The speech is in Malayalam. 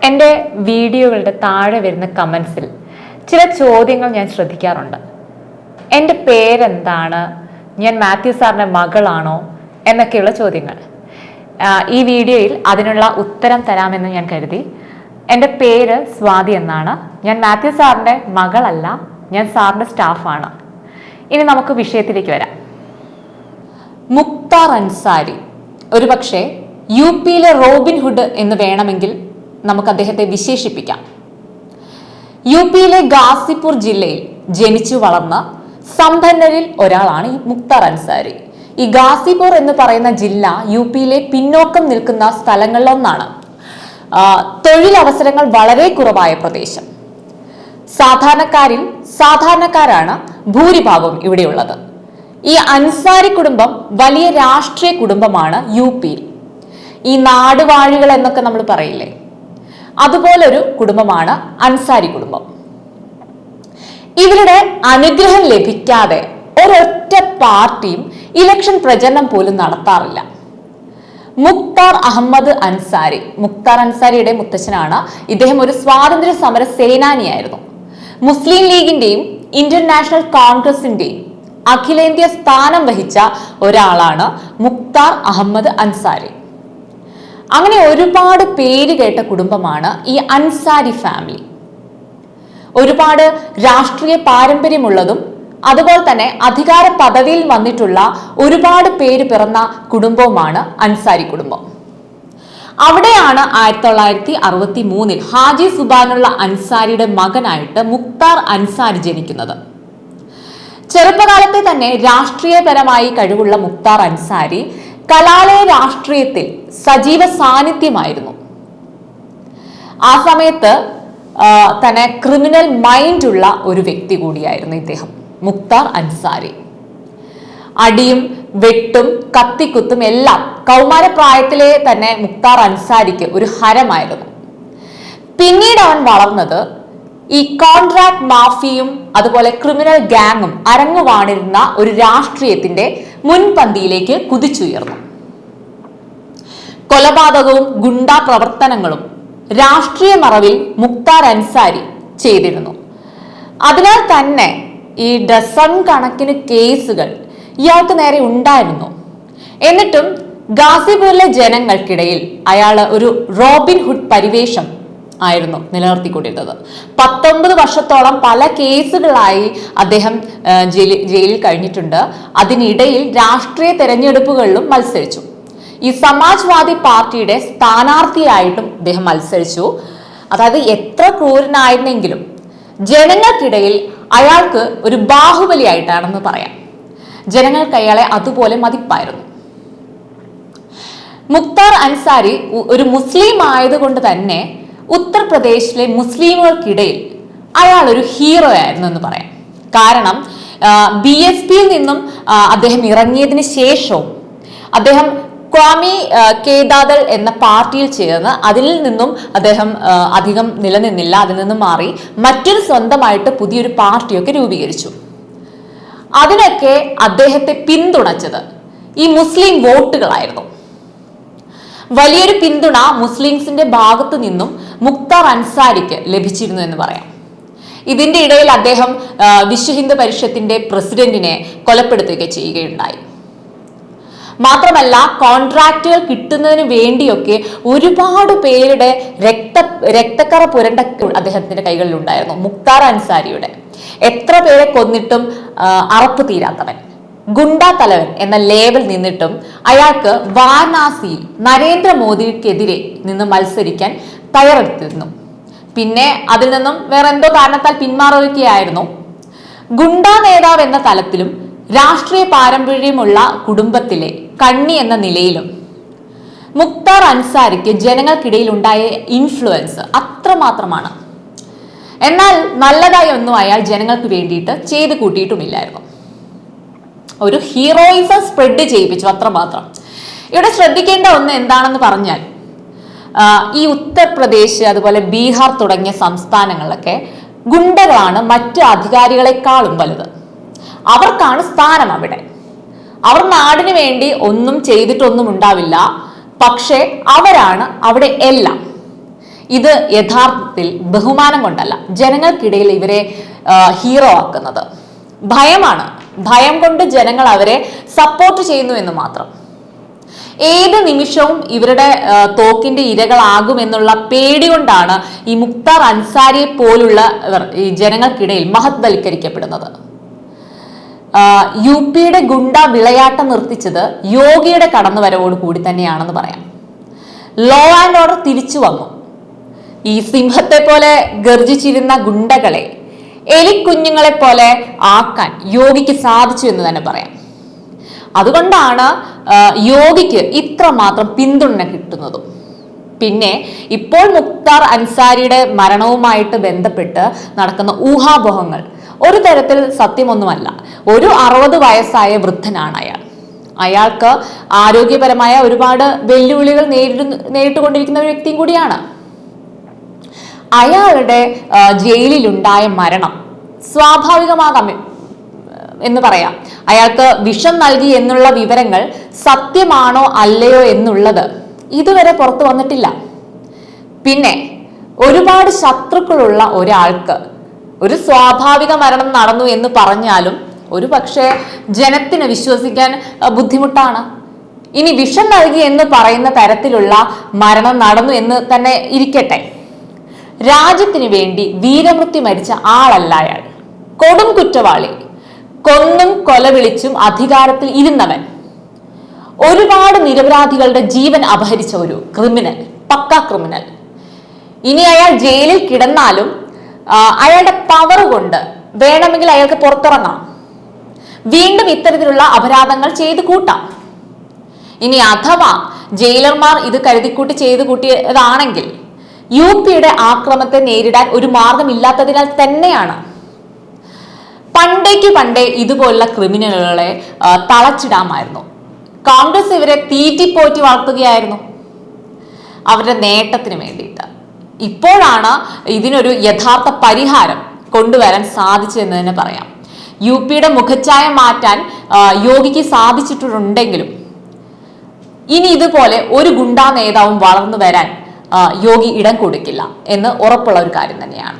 എൻ്റെ വീഡിയോകളുടെ താഴെ വരുന്ന കമൻസിൽ ചില ചോദ്യങ്ങൾ ഞാൻ ശ്രദ്ധിക്കാറുണ്ട്. എൻ്റെ പേരെന്താണ്, ഞാൻ മാത്യു സാറിൻ്റെ മകളാണോ എന്നൊക്കെയുള്ള ചോദ്യങ്ങൾ. ഈ വീഡിയോയിൽ അതിനുള്ള ഉത്തരം തരാമെന്ന് ഞാൻ കരുതി. എൻ്റെ പേര് സ്വാതി എന്നാണ്. ഞാൻ മാത്യു സാറിൻ്റെ മകളല്ല, ഞാൻ സാറിൻ്റെ സ്റ്റാഫാണ്. ഇനി നമുക്ക് വിഷയത്തിലേക്ക് വരാം. മുക്താർ അൻസാരി ഒരുപക്ഷെ യുപിയിലെ റോബിൻഹുഡ് എന്ന് വേണമെങ്കിൽ നമുക്ക് അദ്ദേഹത്തെ വിശേഷിപ്പിക്കാം. യുപിയിലെ ഗാസിപൂർ ജില്ലയിൽ ജനിച്ചു വളർന്ന സമ്പന്നരിൽ ഒരാളാണ് ഈ മുക്താർ അൻസാരി. ഈ ഗാസിപൂർ എന്ന് പറയുന്ന ജില്ല യുപിയിലെ പിന്നോക്കം നിൽക്കുന്ന സ്ഥലങ്ങളിലൊന്നാണ്. തൊഴിലവസരങ്ങൾ വളരെ കുറവായ പ്രദേശം. സാധാരണക്കാരാണ് ഭൂരിഭാഗവും ഇവിടെയുള്ളത്. ഈ അൻസാരി കുടുംബം വലിയ രാഷ്ട്രീയ കുടുംബമാണ് യുപിയിൽ. ഈ നാടുവാഴികൾ എന്നൊക്കെ നമ്മൾ പറയില്ലേ, അതുപോലൊരു കുടുംബമാണ് അൻസാരി കുടുംബം. ഇവരുടെ അനുഗ്രഹം ലഭിക്കാതെ ഒരൊറ്റ പാർട്ടിയും ഇലക്ഷൻ പ്രചരണം പോലും നടത്താറില്ല. മുക്താർ അഹമ്മദ് അൻസാരി, മുക്താർ അൻസാരിയുടെ മുത്തച്ഛനാണ്. ഇദ്ദേഹം ഒരു സ്വാതന്ത്ര്യ സമര സേനാനിയായിരുന്നു. മുസ്ലിം ലീഗിന്റെയും ഇന്ത്യൻ നാഷണൽ കോൺഗ്രസിന്റെയും അഖിലേന്ത്യാ സ്ഥാനം വഹിച്ച ഒരാളാണ് മുക്താർ അഹമ്മദ് അൻസാരി. അങ്ങനെ ഒരുപാട് പേര് കേട്ട കുടുംബമാണ് ഈ അൻസാരി ഫാമിലി. ഒരുപാട് രാഷ്ട്രീയ പാരമ്പര്യമുള്ളതും അതുപോലെ തന്നെ അധികാര പദവിയിൽ വന്നിട്ടുള്ള ഒരുപാട് പേര് പിറന്ന കുടുംബവുമാണ് അൻസാരി കുടുംബം. അവിടെയാണ് 1963 ഹാജി സുബാനുള്ള അൻസാരിയുടെ മകനായിട്ട് മുക്താർ അൻസാരി ജനിക്കുന്നത്. ചെറുപ്പകാലത്തെ തന്നെ രാഷ്ട്രീയപരമായി കഴിവുള്ള മുക്താർ അൻസാരി കലാലയ രാഷ്ട്രീയത്തിൽ സജീവ സാന്നിധ്യമായിരുന്നു. ആ സമയത്ത് തന്നെ ക്രിമിനൽ മൈൻഡ് ഉള്ള ഒരു വ്യക്തി കൂടിയായിരുന്നു ഇദ്ദേഹം, മുക്താർ അൻസാരി. അടിയും വെട്ടും കത്തിക്കുത്തും എല്ലാം കൗമാരപ്രായത്തിലെ തന്നെ മുക്താർ അൻസാരിക്ക് ഒരു ഹരമായിരുന്നു. പിന്നീട് അവൻ വളർന്നത് ഈ കോൺട്രാക്ട് മാഫിയും അതുപോലെ ക്രിമിനൽ ഗാങ്ങും അരങ്ങുവാണിരുന്ന ഒരു രാഷ്ട്രീയത്തിന്റെ മുൻപന്തിയിലേക്ക് കുതിച്ചുയർന്നു. കൊലപാതകവും ഗുണ്ടാ പ്രവർത്തനങ്ങളും രാഷ്ട്രീയ മറവിൽ മുക്താർ അൻസാരി ചെയ്തിരുന്നു. അതിനാൽ തന്നെ ഈ ഡസൺ കണക്കിന് കേസുകൾ ഇയാൾക്ക് നേരെ ഉണ്ടായിരുന്നു. എന്നിട്ടും ഗാസിപൂരിലെ ജനങ്ങൾക്കിടയിൽ അയാൾ ഒരു റോബിൻഹുഡ് പരിവേഷം ആയിരുന്നു നിലനിർത്തിക്കൊണ്ടിരുന്നത്. 19 വർഷത്തോളം പല കേസുകളായി അദ്ദേഹം ജയിലിൽ കഴിഞ്ഞിട്ടുണ്ട്. അതിനിടയിൽ രാഷ്ട്രീയ തെരഞ്ഞെടുപ്പുകളിലും മത്സരിച്ചു. ഈ സമാജ്വാദി പാർട്ടിയുടെ സ്ഥാനാർത്ഥിയായിട്ടും അദ്ദേഹം മത്സരിച്ചു. അതായത് എത്ര ക്രൂരനായിരുന്നെങ്കിലും ജനങ്ങൾക്കിടയിൽ അയാൾക്ക് ഒരു ബാഹുബലിയായിട്ടാണെന്ന് പറയാം. ജനങ്ങൾക്ക് അയാളെ അതുപോലെ മതിപ്പായിരുന്നു. മുക്താർ അൻസാരി ഒരു മുസ്ലിം ആയതുകൊണ്ട് തന്നെ ഉത്തർപ്രദേശിലെ മുസ്ലിമുകൾക്കിടയിൽ അയാൾ ഒരു ഹീറോ ആയിരുന്നു എന്ന് പറയാം. കാരണം BSPയിൽ നിന്നും അദ്ദേഹം ഇറങ്ങിയതിന് ശേഷവും അദ്ദേഹം ക്വാമി കേദാദൾ എന്ന പാർട്ടിയിൽ ചേർന്ന് അതിൽ നിന്നും അദ്ദേഹം അധികം നിലനിന്നില്ല. അതിൽ നിന്നും മാറി മറ്റൊരു സ്വന്തമായിട്ട് പുതിയൊരു പാർട്ടിയൊക്കെ രൂപീകരിച്ചു. അതിനൊക്കെ അദ്ദേഹത്തെ പിന്തുണച്ചത് ഈ മുസ്ലിം വോട്ടുകളായിരുന്നു. വലിയൊരു പിന്തുണ മുസ്ലിംസിന്റെ ഭാഗത്തു നിന്നും മുക്താർ അൻസാരിക്ക് ലഭിച്ചിരുന്നു എന്ന് പറയാം. ഇതിന്റെ ഇടയിൽ അദ്ദേഹം വിശ്വ ഹിന്ദു പരിഷത്തിന്റെ പ്രസിഡന്റിനെ കൊലപ്പെടുത്തുകയൊക്കെ ചെയ്യുകയുണ്ടായി. മാത്രമല്ല കോൺട്രാക്റ്റുകൾ കിട്ടുന്നതിന് വേണ്ടിയൊക്കെ ഒരുപാട് പേരുടെ രക്തക്കറ പുരണ്ട അദ്ദേഹത്തിന്റെ കൈകളിൽ ഉണ്ടായിരുന്നു. മുക്താർ അൻസാരിയുടെ എത്ര പേരെ കൊന്നിട്ടും അറപ്പ് തീരാത്തവൻ, ഗുണ്ടാ തലവൻ എന്ന ലേബൽ നിന്നിട്ടും അയാൾക്ക് വാരണാസിയിൽ നരേന്ദ്രമോദിക്കെതിരെ നിന്ന് മത്സരിക്കാൻ തയ്യാറെടുത്തിരുന്നു. പിന്നെ അതിൽ നിന്നും വേറെ എന്തോ കാരണത്താൽ പിന്മാറുകയായിരുന്നു. ഗുണ്ടാ നേതാവ് എന്ന തലത്തിലും രാഷ്ട്രീയ പാരമ്പര്യമുള്ള കുടുംബത്തിലെ കണ്ണി എന്ന നിലയിലും മുക്താർ അൻസാരിക്ക് ജനങ്ങൾക്കിടയിൽ ഉണ്ടായ ഇൻഫ്ലുവൻസ് അത്രമാത്രമാണ്. എന്നാൽ നല്ലതായി ഒന്നും അയാൾ ജനങ്ങൾക്ക് വേണ്ടിയിട്ട് ചെയ്തു കൂട്ടിയിട്ടുമില്ലായിരുന്നു. ഒരു ഹീറോയിസം സ്പ്രെഡ് ചെയ്യിപ്പിച്ചു, അത്രമാത്രം. ഇവിടെ ശ്രദ്ധിക്കേണ്ട ഒന്ന് എന്താണെന്ന് പറഞ്ഞാൽ ഈ ഉത്തർപ്രദേശ് അതുപോലെ ബീഹാർ തുടങ്ങിയ സംസ്ഥാനങ്ങളിലൊക്കെ ഗുണ്ടകളാണ് മറ്റു അധികാരികളെക്കാളും വലുത്. അവർക്കാണ് സ്ഥാനം അവിടെ. അവർ നാടിന് വേണ്ടി ഒന്നും ചെയ്തിട്ടൊന്നും ഉണ്ടാവില്ല, പക്ഷെ അവരാണ് അവിടെ എല്ലാം. ഇത് യഥാർത്ഥത്തിൽ ബഹുമാനം കൊണ്ടല്ല ജനങ്ങൾക്കിടയിൽ ഇവരെ ഹീറോ ആക്കുന്നത്. ഭയമാണ്. ഭയം കൊണ്ട് ജനങ്ങൾ അവരെ സപ്പോർട്ട് ചെയ്യുന്നു എന്ന് മാത്രം. ഏത് നിമിഷവും ഇവരുടെ തോക്കിന്റെ ഇരകളാകുമെന്നുള്ള പേടി കൊണ്ടാണ് ഈ മുക്താർ അൻസാരിയെ പോലുള്ള ഈ ജനങ്ങൾക്കിടയിൽ മഹത്വൽക്കരിക്കപ്പെടുന്നത്. യു പിയുടെ ഗുണ്ട വിളയാട്ടം നിർത്തിച്ചത് യോഗിയുടെ കടന്നുവരവോട് കൂടി തന്നെയാണെന്ന് പറയാം. ലോ ആൻഡ് ഓർഡർ തിരിച്ചു വന്നു. ഈ സിംഹത്തെ പോലെ ഗർജിച്ചിരുന്ന ഗുണ്ടകളെ എലിക്കുഞ്ഞുങ്ങളെ പോലെ ആക്കാൻ യോഗിക്ക് സാധിച്ചു എന്ന് തന്നെ പറയാം. അതുകൊണ്ടാണ് യോഗിക്ക് ഇത്രമാത്രം പിന്തുണ കിട്ടുന്നതും. പിന്നെ ഇപ്പോൾ മുക്താർ അൻസാരിയുടെ മരണവുമായിട്ട് ബന്ധപ്പെട്ട് നടക്കുന്ന ഊഹാപോഹങ്ങൾ ഒരു തരത്തിൽ സത്യമൊന്നുമല്ല. ഒരു 60 വയസ്സായ വൃദ്ധനാണ് അയാൾ. അയാൾക്ക് ആരോഗ്യപരമായ ഒരുപാട് വെല്ലുവിളികൾ നേരിട്ടുകൊണ്ടിരിക്കുന്ന ഒരു വ്യക്തിയും കൂടിയാണ്. അയാളുടെ ജയിലിലുണ്ടായ മരണം സ്വാഭാവികമാകാം എന്ന് പറയാം. അയാൾക്ക് വിഷം നൽകി എന്നുള്ള വിവരങ്ങൾ സത്യമാണോ അല്ലയോ എന്നുള്ളത് ഇതുവരെ പുറത്തു വന്നിട്ടില്ല. പിന്നെ ഒരുപാട് ശത്രുക്കളുള്ള ഒരാൾക്ക് ഒരു സ്വാഭാവിക മരണം നടന്നു എന്ന് പറഞ്ഞാലും ഒരു പക്ഷേ ജനത്തിന് വിശ്വസിക്കാൻ ബുദ്ധിമുട്ടാണ്. ഇനി വിഷം നൽകി എന്ന് പറയുന്ന തരത്തിലുള്ള മരണം നടന്നു എന്ന് തന്നെ ഇരിക്കട്ടെ, രാജ്യത്തിന് വേണ്ടി വീരമൃത്യു മരിച്ച ആളല്ല അയാൾ. കൊടും കുറ്റവാളി, കൊന്നും കൊലവിളിച്ചും അധികാരത്തിൽ ഇരുന്നവൻ, ഒരുപാട് നിരപരാധികളുടെ ജീവൻ അപഹരിച്ച ഒരു ക്രിമിനൽ, പക്ക ക്രിമിനൽ. ഇനി അയാൾ ജയിലിൽ കിടന്നാലും അയാളുടെ പവർ കൊണ്ട് വേണമെങ്കിൽ അയാൾക്ക് പുറത്തിറങ്ങാം, വീണ്ടും ഇത്തരത്തിലുള്ള അപരാധങ്ങൾ ചെയ്തു കൂട്ടാം. ഇനി അഥവാ ജയിലർമാർ ഇത് കരുതിക്കൂട്ടി ചെയ്തു കൂട്ടിയതാണെങ്കിൽ യു പിയുടെ ആക്രമണത്തെ നേരിടാൻ ഒരു മാർഗമില്ലാത്തതിനാൽ തന്നെയാണ്. പണ്ടേ ഇതുപോലുള്ള ക്രിമിനലുകളെ തളച്ചിടാമായിരുന്നു. കോൺഗ്രസ് ഇവരെ തീറ്റിപ്പോറ്റി വളർത്തുകയായിരുന്നു അവരുടെ നേട്ടത്തിന് വേണ്ടിയിട്ട്. ഇപ്പോഴാണ് ഇതിനൊരു യഥാർത്ഥ പരിഹാരം കൊണ്ടുവരാൻ സാധിച്ചതെന്ന് തന്നെ പറയാം. യു പിയുടെ മുഖച്ഛായ മാറ്റാൻ യോഗിക്ക് സാധിച്ചിട്ടുണ്ടെങ്കിലും ഇനി ഇതുപോലെ ഒരു ഗുണ്ടാ നേതാവും വളർന്നു വരാൻ യോഗി ഇടം കൊടുക്കില്ല എന്ന് ഉറപ്പുള്ള ഒരു കാര്യം തന്നെയാണ്.